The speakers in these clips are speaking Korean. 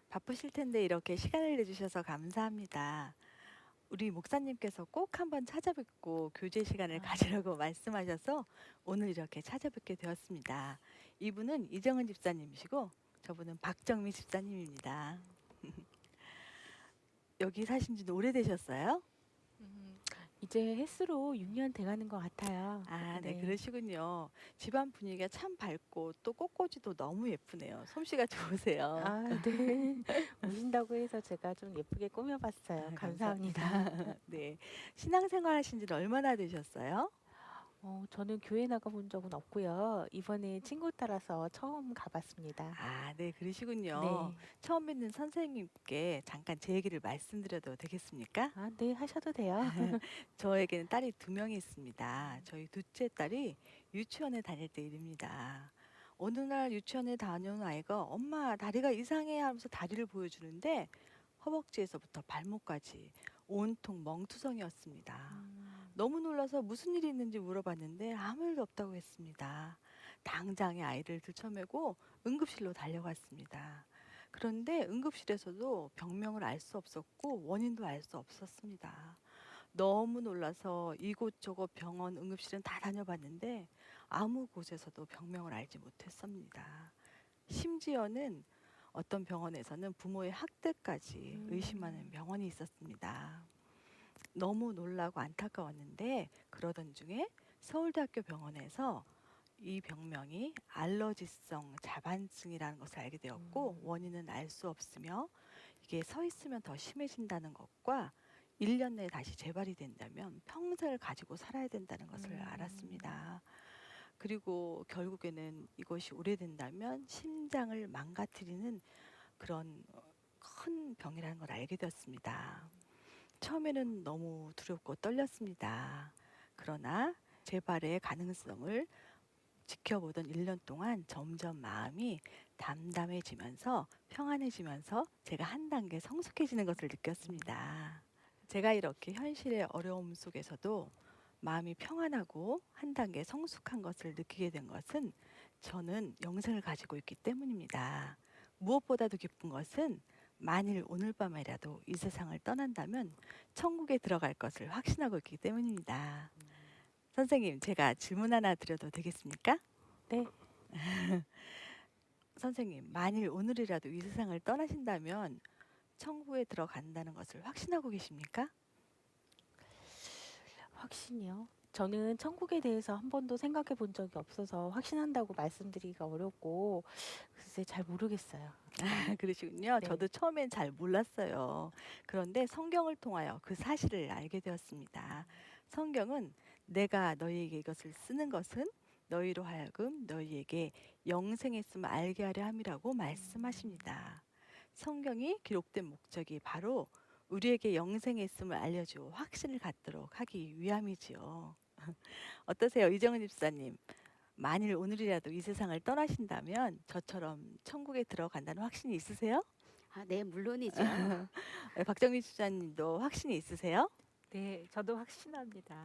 바쁘실 텐데 이렇게 시간을 내주셔서 감사합니다. 우리 목사님께서 꼭 한번 찾아뵙고 교제 시간을 아, 가지라고 말씀하셔서 오늘 이렇게 찾아뵙게 되었습니다. 이분은 이정은 집사님이시고 저분은 박정미 집사님입니다. 여기 사신 지 오래되셨어요? 음, 이제 햇수로 6년 돼가는 것 같아요. 아, 네, 네. 그러시군요. 집안 분위기가 참 밝고 또 꽃꽂이도 너무 예쁘네요. 솜씨가 좋으세요. 아, 네. 오신다고 해서 제가 좀 예쁘게 꾸며봤어요. 아, 감사합니다. 감사합니다. 네, 신앙생활 하신 지는 얼마나 되셨어요? 저는 교회 나가본 적은 없고요. 이번에 친구 따라서 처음 가봤습니다. 아, 네, 그러시군요. 네. 처음 뵙는 선생님께 잠깐 제 얘기를 말씀드려도 되겠습니까? 아, 네, 하셔도 돼요. 저에게는 딸이 두 명이 있습니다. 저희 둘째 딸이 유치원에 다닐 때 일입니다. 어느 날 유치원에 다녀온 아이가 엄마 다리가 이상해 하면서 다리를 보여주는데 허벅지에서부터 발목까지 온통 멍투성이었습니다. 음, 너무 놀라서 무슨 일이 있는지 물어봤는데 아무 일도 없다고 했습니다. 당장에 아이를 들쳐매고 응급실로 달려갔습니다. 그런데 응급실에서도 병명을 알 수 없었고 원인도 알 수 없었습니다. 너무 놀라서 이곳저곳 병원, 응급실은 다 다녀봤는데 아무 곳에서도 병명을 알지 못했습니다. 심지어는 어떤 병원에서는 부모의 학대까지 의심하는 음, 병원이 있었습니다. 너무 놀라고 안타까웠는데 그러던 중에 서울대학교 병원에서 이 병명이 알러지성 자반증이라는 것을 알게 되었고 음, 원인은 알 수 없으며 이게 서 있으면 더 심해진다는 것과 1년 내에 다시 재발이 된다면 평생을 가지고 살아야 된다는 것을 음, 알았습니다. 그리고 결국에는 이것이 오래된다면 심장을 망가뜨리는 그런 큰 병이라는 걸 알게 되었습니다. 처음에는 너무 두렵고 떨렸습니다. 그러나 재발의 가능성을 지켜보던 1년 동안 점점 마음이 담담해지면서 평안해지면서 제가 한 단계 성숙해지는 것을 느꼈습니다. 제가 이렇게 현실의 어려움 속에서도 마음이 평안하고 한 단계 성숙한 것을 느끼게 된 것은 저는 영생을 가지고 있기 때문입니다. 무엇보다도 기쁜 것은 만일 오늘 밤에라도 이 세상을 떠난다면 천국에 들어갈 것을 확신하고 있기 때문입니다. 선생님, 제가 질문 하나 드려도 되겠습니까? 네. 선생님, 만일 오늘이라도 이 세상을 떠나신다면 천국에 들어간다는 것을 확신하고 계십니까? 확신이요? 저는 천국에 대해서 한 번도 생각해 본 적이 없어서 확신한다고 말씀드리기가 어렵고, 글쎄 잘 모르겠어요. 그러시군요. 네. 저도 처음엔 잘 몰랐어요. 그런데 성경을 통하여 그 사실을 알게 되었습니다. 성경은 내가 너희에게 이것을 쓰는 것은 너희로 하여금 너희에게 영생의 있음을 알게 하려 함이라고 말씀하십니다. 성경이 기록된 목적이 바로 우리에게 영생의 있음을 알려주어 확신을 갖도록 하기 위함이지요. 어떠세요, 이정은 집사님? 만일 오늘이라도 이 세상을 떠나신다면 저처럼 천국에 들어간다는 확신이 있으세요? 아, 네, 물론이죠. 박정민 집사님도 확신이 있으세요? 네, 저도 확신합니다.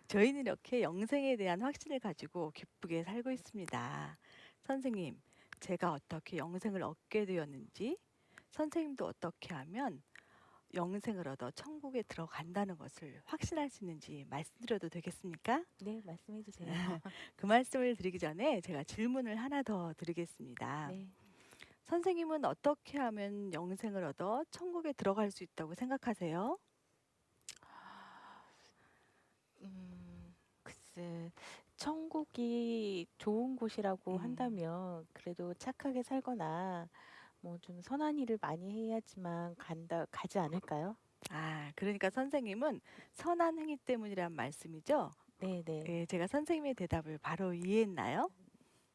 저희는 이렇게 영생에 대한 확신을 가지고 기쁘게 살고 있습니다. 선생님, 제가 어떻게 영생을 얻게 되었는지, 선생님도 어떻게 하면 영생을 얻어 천국에 들어간다는 것을 확신할 수 있는지 말씀드려도 되겠습니까? 네, 말씀해 주세요. 그 말씀을 드리기 전에 제가 질문을 하나 더 드리겠습니다. 네. 선생님은 어떻게 하면 영생을 얻어 천국에 들어갈 수 있다고 생각하세요? 글쎄, 천국이 좋은 곳이라고 음. 한다면 그래도 착하게 살거나 뭐 좀 선한 일을 많이 해야지만 가지 않을까요? 아, 그러니까 선생님은 선한 행위 때문이란 말씀이죠? 네, 네. 네, 제가 선생님의 대답을 바로 이해했나요?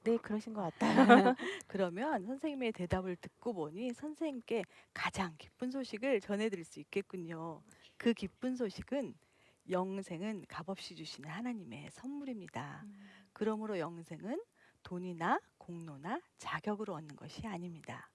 네, 그러신 것 같아요. 그러면 선생님의 대답을 듣고 보니 선생님께 가장 기쁜 소식을 전해드릴 수 있겠군요. 그 기쁜 소식은 영생은 값없이 주시는 하나님의 선물입니다. 그러므로 영생은 돈이나 공로나 자격으로 얻는 것이 아닙니다.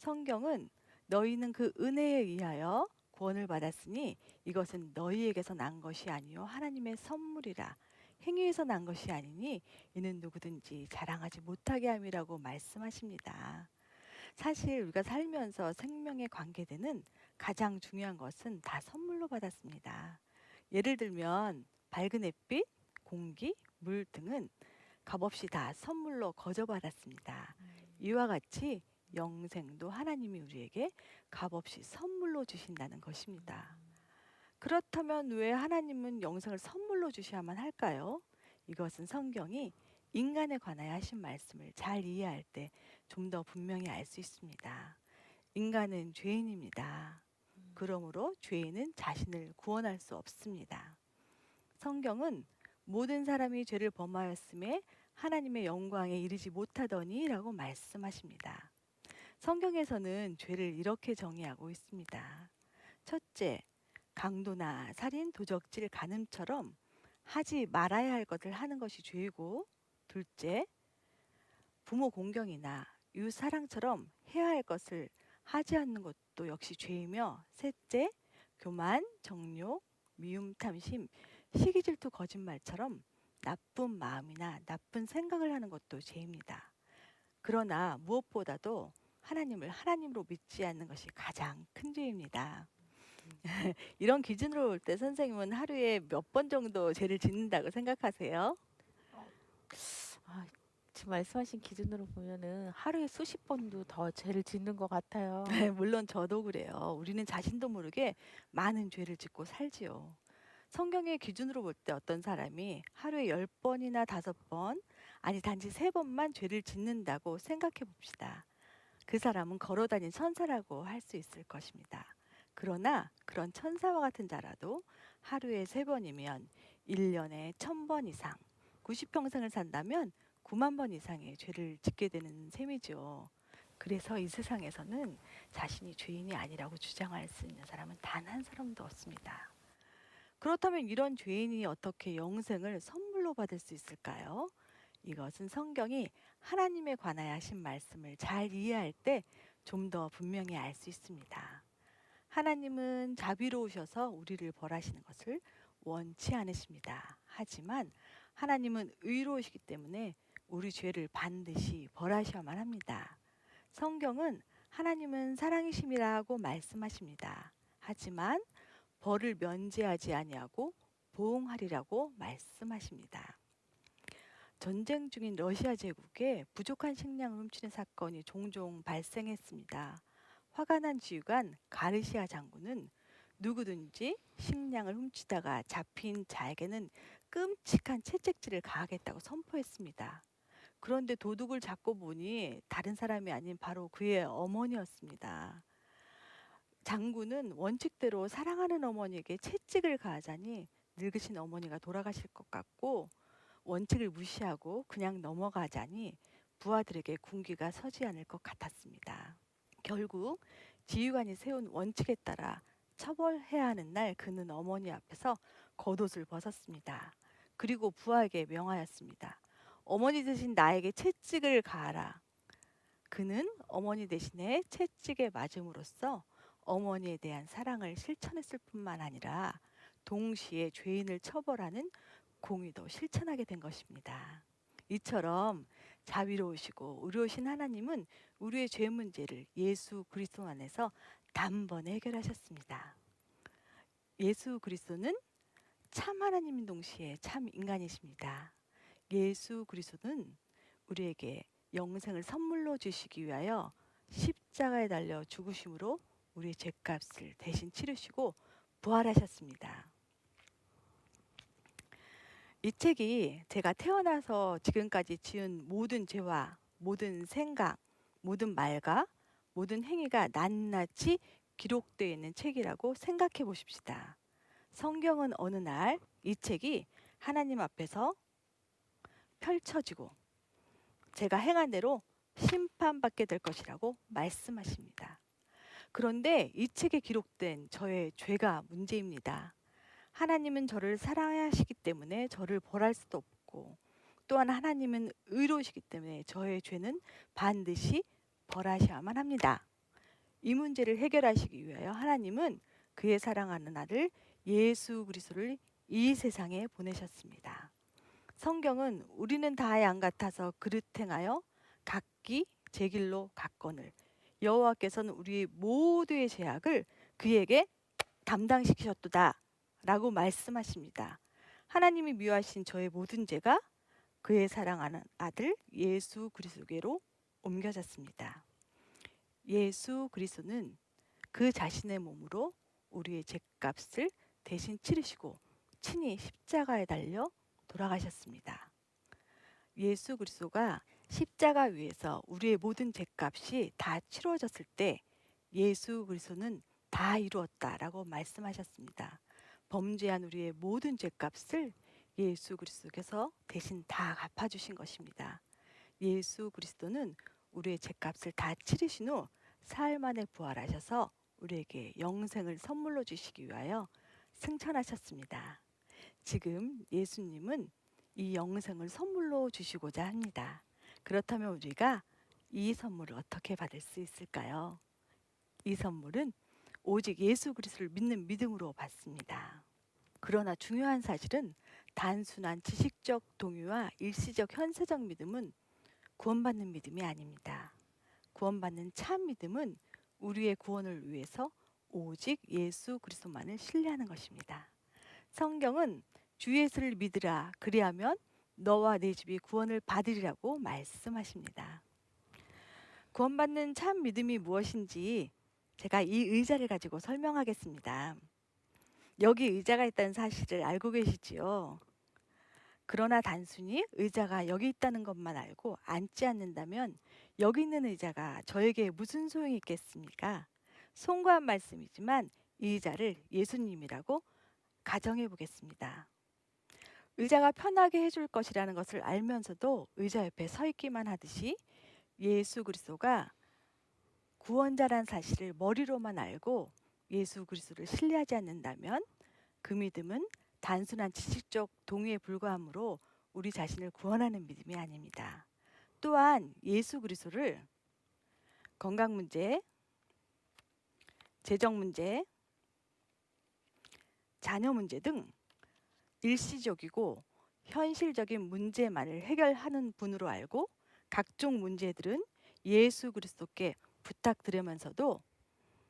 성경은 너희는 그 은혜에 의하여 구원을 받았으니 이것은 너희에게서 난 것이 아니요 하나님의 선물이라. 행위에서 난 것이 아니니 이는 누구든지 자랑하지 못하게 함이라고 말씀하십니다. 사실 우리가 살면서 생명에 관계되는 가장 중요한 것은 다 선물로 받았습니다. 예를 들면 밝은 햇빛, 공기, 물 등은 값없이 다 선물로 거저받았습니다. 이와 같이 영생도 하나님이 우리에게 값없이 선물로 주신다는 것입니다. 그렇다면 왜 하나님은 영생을 선물로 주셔야만 할까요? 이것은 성경이 인간에 관하여 하신 말씀을 잘 이해할 때 좀 더 분명히 알 수 있습니다. 인간은 죄인입니다. 그러므로 죄인은 자신을 구원할 수 없습니다. 성경은 모든 사람이 죄를 범하였음에 하나님의 영광에 이르지 못하더니 라고 말씀하십니다. 성경에서는 죄를 이렇게 정의하고 있습니다. 첫째, 강도나 살인, 도적질, 간음처럼 하지 말아야 할 것을 하는 것이 죄이고, 둘째, 부모 공경이나 이웃 사랑처럼 해야 할 것을 하지 않는 것도 역시 죄이며, 셋째, 교만, 정욕, 미움, 탐심, 시기, 질투, 거짓말처럼 나쁜 마음이나 나쁜 생각을 하는 것도 죄입니다. 그러나 무엇보다도 하나님을 하나님으로 믿지 않는 것이 가장 큰 죄입니다. 이런 기준으로 볼 때 선생님은 하루에 몇 번 정도 죄를 짓는다고 생각하세요? 아, 지금 말씀하신 기준으로 보면은 하루에 수십 번도 더 죄를 짓는 것 같아요. 물론 저도 그래요. 우리는 자신도 모르게 많은 죄를 짓고 살지요. 성경의 기준으로 볼 때 어떤 사람이 하루에 10번이나 5번, 아니 단지 3번만 죄를 짓는다고 생각해 봅시다. 그 사람은 걸어다닌 천사라고 할 수 있을 것입니다. 그러나 그런 천사와 같은 자라도 하루에 3번이면 1년에 1000번 이상, 90평생을 산다면 9만 번 이상의 죄를 짓게 되는 셈이죠. 그래서 이 세상에서는 자신이 죄인이 아니라고 주장할 수 있는 사람은 단 한 사람도 없습니다. 그렇다면 이런 죄인이 어떻게 영생을 선물로 받을 수 있을까요? 이것은 성경이 하나님에 관하여 하신 말씀을 잘 이해할 때 좀 더 분명히 알 수 있습니다. 하나님은 자비로우셔서 우리를 벌하시는 것을 원치 않으십니다. 하지만 하나님은 의로우시기 때문에 우리 죄를 반드시 벌하셔야만 합니다. 성경은 하나님은 사랑이심이라고 말씀하십니다. 하지만 벌을 면제하지 아니하고 보응하리라고 말씀하십니다. 전쟁 중인 러시아 제국에 부족한 식량을 훔치는 사건이 종종 발생했습니다. 화가 난 지휘관 가르시아 장군은 누구든지 식량을 훔치다가 잡힌 자에게는 끔찍한 채찍질을 가하겠다고 선포했습니다. 그런데 도둑을 잡고 보니 다른 사람이 아닌 바로 그의 어머니였습니다. 장군은 원칙대로 사랑하는 어머니에게 채찍을 가하자니 늙으신 어머니가 돌아가실 것 같고, 원칙을 무시하고 그냥 넘어가자니 부하들에게 군기가 서지 않을 것 같았습니다. 결국 지휘관이 세운 원칙에 따라 처벌해야 하는 날 그는 어머니 앞에서 겉옷을 벗었습니다. 그리고 부하에게 명하였습니다. 어머니 대신 나에게 채찍을 가하라. 그는 어머니 대신에 채찍에 맞음으로써 어머니에 대한 사랑을 실천했을 뿐만 아니라 동시에 죄인을 처벌하는 공의도 실천하게 된 것입니다. 이처럼 자비로우시고 의로우신 하나님은 우리의 죄 문제를 예수 그리스도 안에서 단번에 해결하셨습니다. 예수 그리스도는 참 하나님인 동시에 참 인간이십니다. 예수 그리스도는 우리에게 영생을 선물로 주시기 위하여 십자가에 달려 죽으심으로 우리의 죄값을 대신 치르시고 부활하셨습니다. 이 책이 제가 태어나서 지금까지 지은 모든 죄와 모든 생각, 모든 말과 모든 행위가 낱낱이 기록되어 있는 책이라고 생각해 보십시다. 성경은 어느 날 이 책이 하나님 앞에서 펼쳐지고 제가 행한 대로 심판받게 될 것이라고 말씀하십니다. 그런데 이 책에 기록된 저의 죄가 문제입니다. 하나님은 저를 사랑하시기 때문에 저를 벌할 수도 없고, 또한 하나님은 의로우시기 때문에 저의 죄는 반드시 벌하셔야만 합니다. 이 문제를 해결하시기 위하여 하나님은 그의 사랑하는 아들 예수 그리스도를 이 세상에 보내셨습니다. 성경은 우리는 다 양 같아서 그릇 행하여 각기 제 길로 갔거늘 여호와께서는 우리 모두의 죄악을 그에게 담당시키셨도다 라고 말씀하십니다. 하나님이 미워하신 저의 모든 죄가 그의 사랑하는 아들 예수 그리스도께로 옮겨졌습니다. 예수 그리스도는 그 자신의 몸으로 우리의 죄값을 대신 치르시고 친히 십자가에 달려 돌아가셨습니다. 예수 그리스도가 십자가 위에서 우리의 모든 죄값이 다 치러졌을 때 예수 그리스도는 다 이루었다라고 말씀하셨습니다. 범죄한 우리의 모든 죄값을 예수 그리스도께서 대신 다 갚아주신 것입니다. 예수 그리스도는 우리의 죄값을 다 치르신 후 사흘 만에 부활하셔서 우리에게 영생을 선물로 주시기 위하여 승천하셨습니다. 지금 예수님은 이 영생을 선물로 주시고자 합니다. 그렇다면 우리가 이 선물을 어떻게 받을 수 있을까요? 이 선물은 오직 예수 그리스도를 믿는 믿음으로 받습니다. 그러나 중요한 사실은 단순한 지식적 동의와 일시적 현세적 믿음은 구원받는 믿음이 아닙니다. 구원받는 참 믿음은 우리의 구원을 위해서 오직 예수 그리스도만을 신뢰하는 것입니다. 성경은 주 예수를 믿으라 그리하면 너와 내 집이 구원을 받으리라고 말씀하십니다. 구원받는 참 믿음이 무엇인지 제가 이 의자를 가지고 설명하겠습니다. 여기 의자가 있다는 사실을 알고 계시지요? 그러나 단순히 의자가 여기 있다는 것만 알고 앉지 않는다면 여기 있는 의자가 저에게 무슨 소용이 있겠습니까? 송구한 말씀이지만 이 의자를 예수님이라고 가정해 보겠습니다. 의자가 편하게 해줄 것이라는 것을 알면서도 의자 옆에 서 있기만 하듯이 예수 그리스도가 구원자란 사실을 머리로만 알고 예수 그리스도를 신뢰하지 않는다면 그 믿음은 단순한 지식적 동의에 불과하므로 우리 자신을 구원하는 믿음이 아닙니다. 또한 예수 그리스도를 건강 문제, 재정 문제, 자녀 문제 등 일시적이고 현실적인 문제만을 해결하는 분으로 알고 각종 문제들은 예수 그리스도께 부탁드리면서도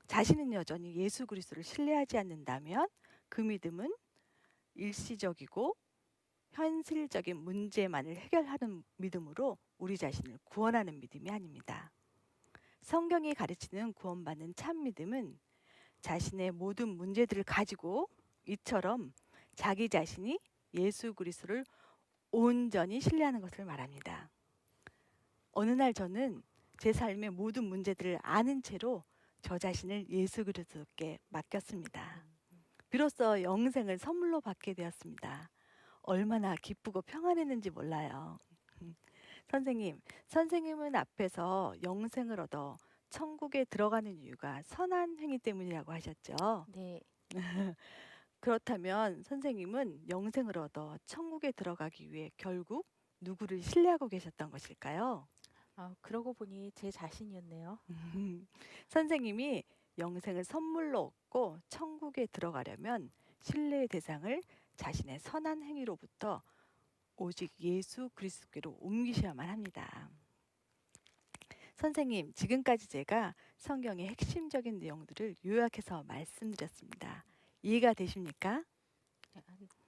자신은 여전히 예수 그리스도를 신뢰하지 않는다면 그 믿음은 일시적이고 현실적인 문제만을 해결하는 믿음으로 우리 자신을 구원하는 믿음이 아닙니다. 성경이 가르치는 구원받는 참 믿음은 자신의 모든 문제들을 가지고 이처럼 자기 자신이 예수 그리스도를 온전히 신뢰하는 것을 말합니다. 어느 날 저는 제 삶의 모든 문제들을 아는 채로 저 자신을 예수 그리스도께 맡겼습니다. 비로소 영생을 선물로 받게 되었습니다. 얼마나 기쁘고 평안했는지 몰라요. 선생님은 앞에서 영생을 얻어 천국에 들어가는 이유가 선한 행위 때문이라고 하셨죠. 네. 그렇다면 선생님은 영생을 얻어 천국에 들어가기 위해 결국 누구를 신뢰하고 계셨던 것일까요? 그러고 보니 제 자신이었네요. 선생님이 영생을 선물로 얻고 천국에 들어가려면 신뢰의 대상을 자신의 선한 행위로부터 오직 예수 그리스도께로 옮기셔야만 합니다. 선생님, 지금까지 제가 성경의 핵심적인 내용들을 요약해서 말씀드렸습니다. 이해가 되십니까?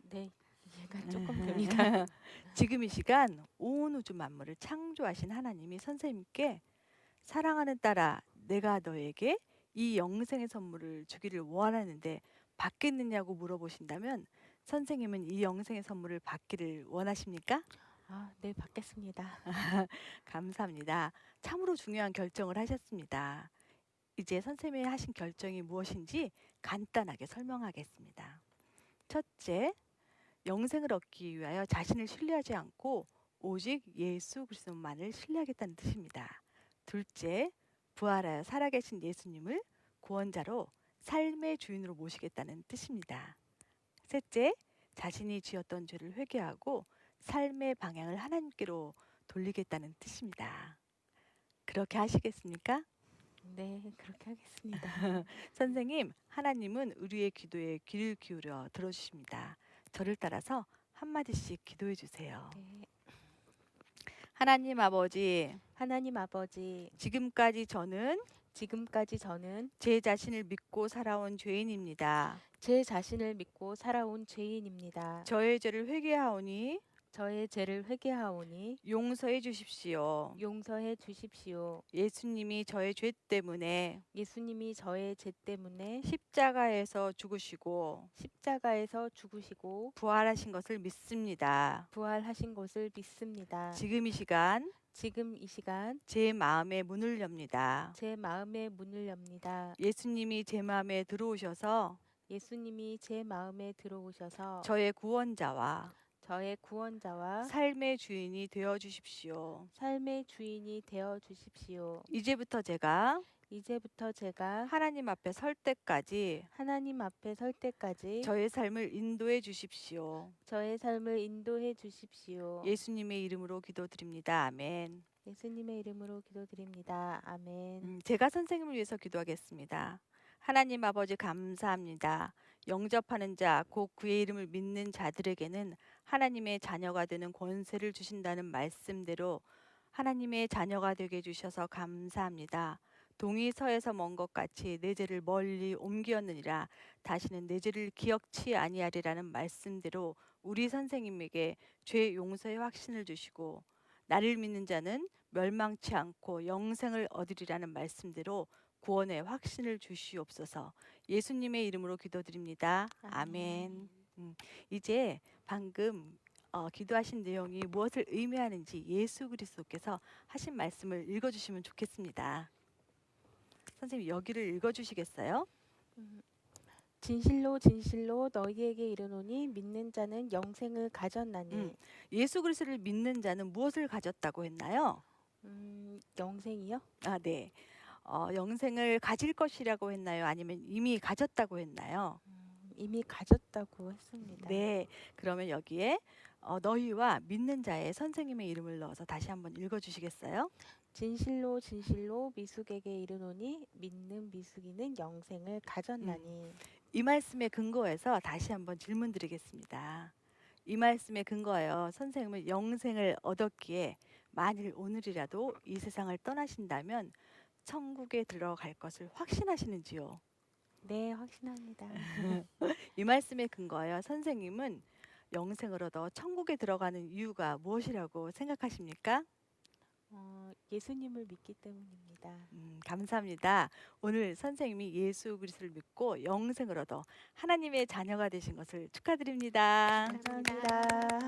네, 이해가 조금 됩니다. 지금 이 시간 온 우주 만물을 창조하신 하나님이 선생님께 사랑하는 딸아, 내가 너에게 이 영생의 선물을 주기를 원하는데 받겠느냐고 물어보신다면 선생님은 이 영생의 선물을 받기를 원하십니까? 네, 받겠습니다. 감사합니다. 참으로 중요한 결정을 하셨습니다. 이제 선생님이 하신 결정이 무엇인지 간단하게 설명하겠습니다. 첫째, 영생을 얻기 위하여 자신을 신뢰하지 않고 오직 예수 그리스도만을 신뢰하겠다는 뜻입니다. 둘째, 부활하여 살아계신 예수님을 구원자로 삶의 주인으로 모시겠다는 뜻입니다. 셋째, 자신이 지었던 죄를 회개하고 삶의 방향을 하나님께로 돌리겠다는 뜻입니다. 그렇게 하시겠습니까? 네, 그렇게 하겠습니다. 선생님, 하나님은 우리의 기도에 귀를 기울여 들어주십니다. 저를 따라서 한마디씩 기도해 주세요. 네. 하나님 아버지, 하나님 아버지, 지금까지 저는 지금까지 저는 제 자신을 믿고 살아온 죄인입니다. 제 자신을 믿고 살아온 죄인입니다. 저의 죄를 회개하오니 저의 죄를 회개하오니 용서해 주십시오. 용서해 주십시오. 예수님이 저의 죄 때문에 예수님이 저의 죄 때문에 십자가에서 죽으시고 십자가에서 죽으시고 부활하신 것을 믿습니다. 부활하신 것을 믿습니다. 지금 이 시간 지금 이 시간 제 마음의 문을 엽니다. 제 마음의 문을 엽니다. 예수님이 제 마음에 들어오셔서 예수님이 제 마음에 들어오셔서 저의 구원자와 저의 구원자와 삶의 주인이 되어 주십시오. 삶의 주인이 되어 주십시오. 이제부터 제가 이제부터 제가 하나님 앞에 설 때까지 하나님 앞에 설 때까지 저의 삶을 인도해 주십시오. 저의 삶을 인도해 주십시오. 예수님의 이름으로 기도드립니다. 아멘. 예수님의 이름으로 기도드립니다. 아멘. 제가 선생님을 위해서 기도하겠습니다. 하나님 아버지 감사합니다. 영접하는 자, 곧 그의 이름을 믿는 자들에게는 하나님의 자녀가 되는 권세를 주신다는 말씀대로 하나님의 자녀가 되게 해주셔서 감사합니다. 동이 서에서 먼 것 같이 내 죄를 멀리 옮기었느니라 다시는 내 죄를 기억치 아니하리라는 말씀대로 우리 선생님에게 죄 용서의 확신을 주시고 나를 믿는 자는 멸망치 않고 영생을 얻으리라는 말씀대로 구원의 확신을 주시옵소서. 예수님의 이름으로 기도드립니다. 아멘. 이제 방금 기도하신 내용이 무엇을 의미하는지 예수 그리스도께서 하신 말씀을 읽어주시면 좋겠습니다. 선생님 여기를 읽어주시겠어요? 진실로 진실로 너희에게 이르노니 믿는 자는 영생을 가졌나니. 예수 그리스도를 믿는 자는 무엇을 가졌다고 했나요? 영생이요? 아, 네. 영생을 가질 것이라고 했나요? 아니면 이미 가졌다고 했나요? 이미 가졌다고 했습니다. 네. 그러면 여기에 너희와 믿는 자의 선생님의 이름을 넣어서 다시 한번 읽어주시겠어요? 진실로 진실로 미숙에게 이르노니 믿는 미숙이는 영생을 가졌나니. 이 말씀에 근거해서 다시 한번 질문 드리겠습니다. 이 말씀에 근거하여 선생님은 영생을 얻었기에 만일 오늘이라도 이 세상을 떠나신다면 천국에 들어갈 것을 확신하시는지요? 네, 확신합니다. 이 말씀에 근거하여 선생님은 영생을 얻어 천국에 들어가는 이유가 무엇이라고 생각하십니까? 예수님을 믿기 때문입니다. 감사합니다. 오늘 선생님이 예수 그리스도를 믿고 영생을 얻어 하나님의 자녀가 되신 것을 축하드립니다. 감사합니다.